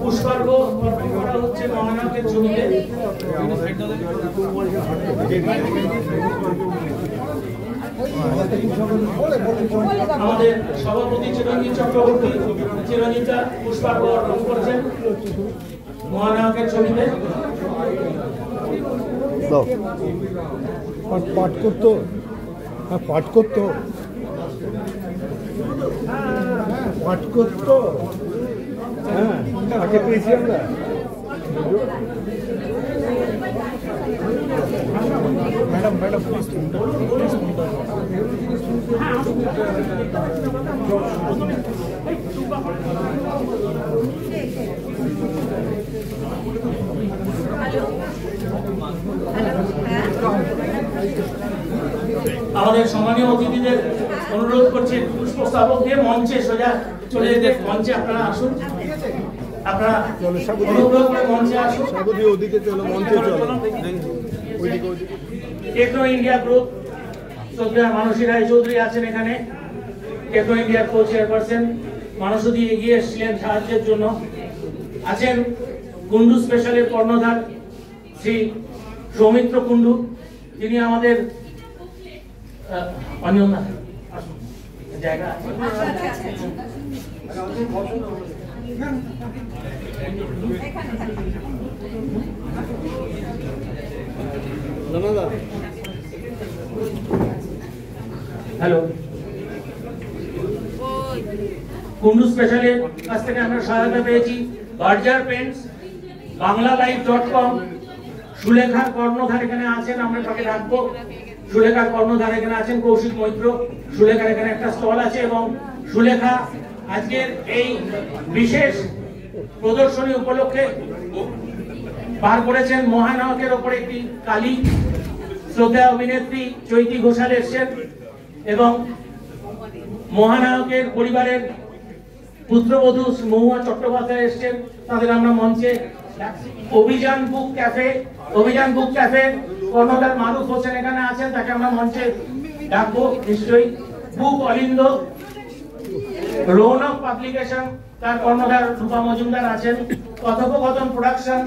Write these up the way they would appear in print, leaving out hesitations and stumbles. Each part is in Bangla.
পুষ্পার্ঘ অর্পণ করা হচ্ছে মহানায়কের ছবিতে। আমাদের সভাপতি চিরঞ্জিত চক্রবর্তী চিরঞ্জিতা পুষ্পার্ঘ অর্পণ করছেন মহানায়কের ছবিতে। পাঠ করতো, পাঠ করতো, পাঠ করতো। হ্যাঁ, আগে পেয়েছি আমরা। ম্যাডাম ম্যাডাম প্লিজ আমাদের সম্মানীয় অতিথিদের অনুরোধ করছি পুষ্পস্তবক দিয়ে মঞ্চে সোজা চলে যেতে। মঞ্চে আপনারা আসুন, আপনারা অনুগ্রহ করে মঞ্চে আসুন। ওদিকে চলো, মঞ্চে চলো। টেকনো ইন্ডিয়া গ্রুপ শ্রদ্ধেয় মানসী রায় চৌধুরী আছেন এখানে। টেকনো ইন্ডিয়ার কো চেয়ারপারসন মানসী এগিয়ে এসেছিলেন সাহায্যের জন্য। আছেন কুন্ডু স্পেশালের কর্ণধার শ্রী সৌমিত্র কুন্ডু, তিনি আমাদের অনিয়ম জায়গা হ্যালো, কুন্ডু স্পেশালের কাছ থেকে আমরা সহায়তা পেয়েছি বার্জার পেন্টস, বাংলালাইভ.com, সুলেখার কর্ণধার এখানে আছেন, আমরা তাকে রাখবো। সুলেখার কর্ণধার এখানে আছেন কৌশিক মৈত্র। সুলেখার এখানে একটা স্টল আছে এবং সুলেখা আজকের এই বিশেষ প্রদর্শনী উপলক্ষে পার করেছেন মহানায়কের ওপর একটি কালি। শ্রদ্ধেয় অভিনেত্রী চৈতি ঘোষাল এসছেন এবং মহানায়কের পরিবারের পুত্রবধূ মহুয়া চট্টোপাধ্যায় এসছেন, তাদের আমরা মঞ্চে। অভিযান বুক ক্যাফে, অভিযান বুক ক্যাফে কর্ণধার মারুফ হোসেন এখানে আছেন, তাকে আমরা মঞ্চে ডাকবো নিশ্চয়ই। বুক অলিন্দ, রৌনক পাবলিকেশন, তার কর্ণধার রূপা মজুমদার আছেন। কথোপকথন প্রোডাকশন,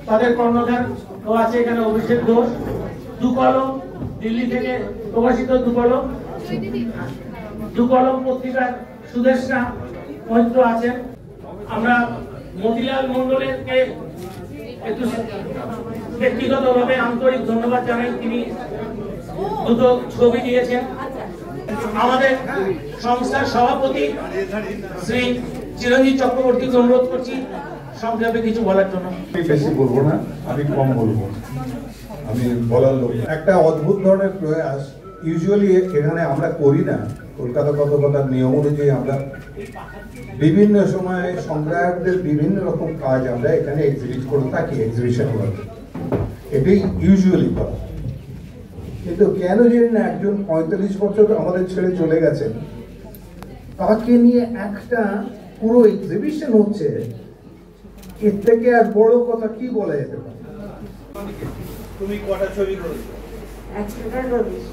তাদের কর্ণধার ও আছে এখানে অভিষেক ঘোষ। দুকলম, দিল্লি থেকে প্রকাশিত দুকলম, দুকলম পত্রিকার সুদেশনা মৈত্র আছেন। আমরা মতিলাল মন্ডলেরকে একটু ব্যক্তিগতভাবে আন্তরিক ধন্যবাদ জানাই, তিনি দুটো ছবি দিয়েছেন। আমাদের সংস্থার সভাপতি শ্রী চিরঞ্জিত চক্রবর্তীকে অনুরোধ করছি সংক্ষেপে কিছু বলার জন্য। বেশি বলবো না, আমি কম বলবো। আমি বলার লোক, একটা অদ্ভুত ধরনের প্রয়াস ইউজুয়ালি এখানে আমরা করি না। কলকাতা কথোপকথার নিয়ম অনুযায়ী আমরা বিভিন্ন সময় সংগ্রাহকদের বিভিন্ন রকম কাজ আমরা এখানে এক্সিবিট করে থাকি, এক্সিবিশন করে, এটাই ইউজুয়ালি করা। কিন্তু কেন জানি না একজন 45 বছর আমাদের ছেড়ে চলে গেছেন, তাকে নিয়ে একটা পুরো এক্সিবিশন হচ্ছে, এর থেকে আর বড় কথা কি বলা যেতে পারে? তুমি কটা ছবি করেছো? 100টারও বেশি।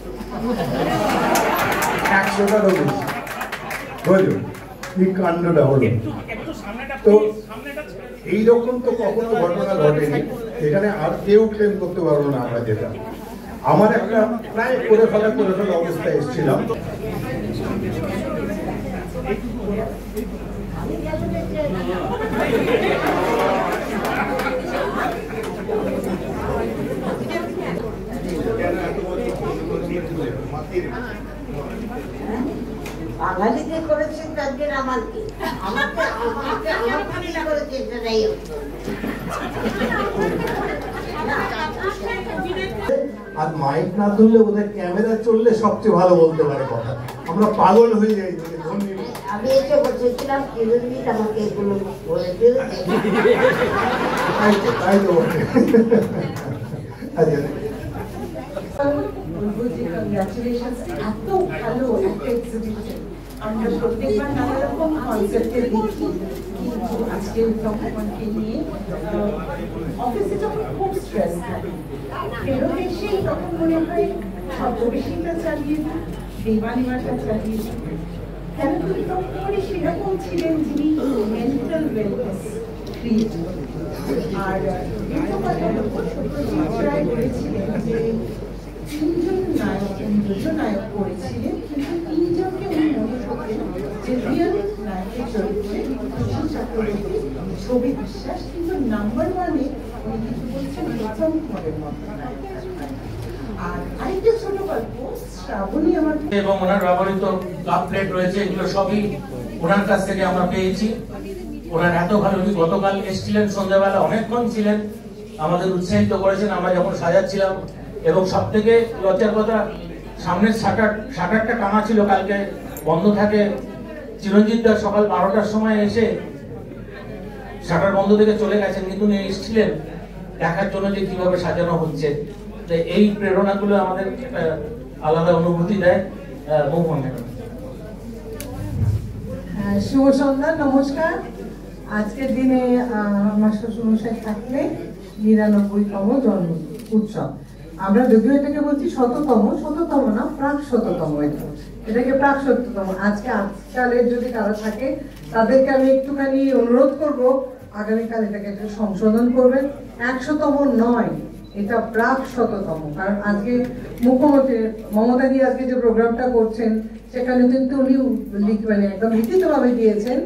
বুঝলো কি কাণ্ডটা হলো? তো এইরকম তো কখনো ঘটনা ঘটেনি, এখানে আর কেউ ক্লেম করতে পারবো না আমরা যেটা। আমার একটা প্রায় করে ফেলা অবস্থায় এসেছিলাম। বাঙালিকে করেছেন তাদের আমাকে আমাকে আমাকে আমাকে করেছেন সেটাই আর মাইক না ধরলে ওদের ক্যামেরা চললে সবচেয়ে ভালো বলতে পারে কথা। আমরা পাগল হয়ে যাই। আমি এসে বসেছিলাম, চিরঞ্জিত আমাকে এগুলো বলেছে। তাই তো এত ভালো একটা এক্সিবিশন আমরা প্রত্যেকবার নানা রকম কনসেপ্টে দেখি, কিন্তু আজকে উত্তমকে নিয়ে অফিসে যখন খুব স্ট্রেস থাকে, ফেরত এসেই তখন মনে হয় ছদ্মবেশীটা চালিয়ে দিই, দেবানিমাটা চালিয়ে দিই। কেন তখন সেরকম ছিলেন যিনি মেন্টাল ওয়েলনেস ক্রিয়েট আর সত্যজিৎ রায় বলেছিলেন যে 2জন নায়ক করেছিলেন, কিন্তু 3জনকে উনি মনে করতেন যে রিয়েল নায়কের চরিত্রে সুশীল চক্রবর্তী, ছবি বিশ্বাস, কিন্তু নাম্বার 1-এ উনি কিন্তু বলছেন প্রথম ঘরের মতো নায়ক। আর আরেকটা ছোট গল্প, শ্রাবণী আমার এবং ওনার ব্যবহৃত কাপ প্লেট রয়েছে, এগুলো সবই ওনার কাছ থেকে আমরা পেয়েছি। ওনার এত ভালো, উনি গতকাল এসেছিলেন সন্ধ্যাবেলা, অনেকক্ষণ ছিলেন, আমাদের উৎসাহিত করেছেন আমরা যখন সাজাচ্ছিলাম। এবং সব থেকে লজ্জার কথা, সামনের শাটারটা টানা ছিল, কালকে বন্ধ থাকে। চিরঞ্জিত দাস সকাল 12টার সময় এসে শাটার বন্ধ থেকে চলে গেছেন, কিন্তু উনি এসেছিলেন দেখার জন্য যে কিভাবে সাজানো হচ্ছে। এই প্রেরণাগুলো আমাদের একটা আলাদা অনুভূতি দেয়। মোহন শুভ সন্ধ্যা, নমস্কার। আজকের দিনে আমার শ্বশুরমশাই থাকলে 99তম জন্ম উৎসব। আমরা যদিও এটাকে বলছি শততম না, প্রাক শততম। এটাকে প্রাক শততম। আজকালের যদি কারো থাকে তাদেরকে আমি একটুখানি অনুরোধ করব, আগামীকাল এটাকে একটু সংশোধন করবেন। 100তম নয়, এটা প্রাক শততম। কারণ আজকে মুখ্যমন্ত্রী মমতাদি আজকে যে প্রোগ্রামটা করছেন, সেখানে কিন্তু উনি মানে একদম লিখিতভাবে দিয়েছেন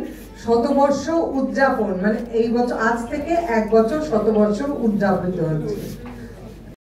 শতবর্ষ উদযাপন, মানে এই বছর আজ থেকে 1 বছর শতবর্ষ উদযাপিত হচ্ছে।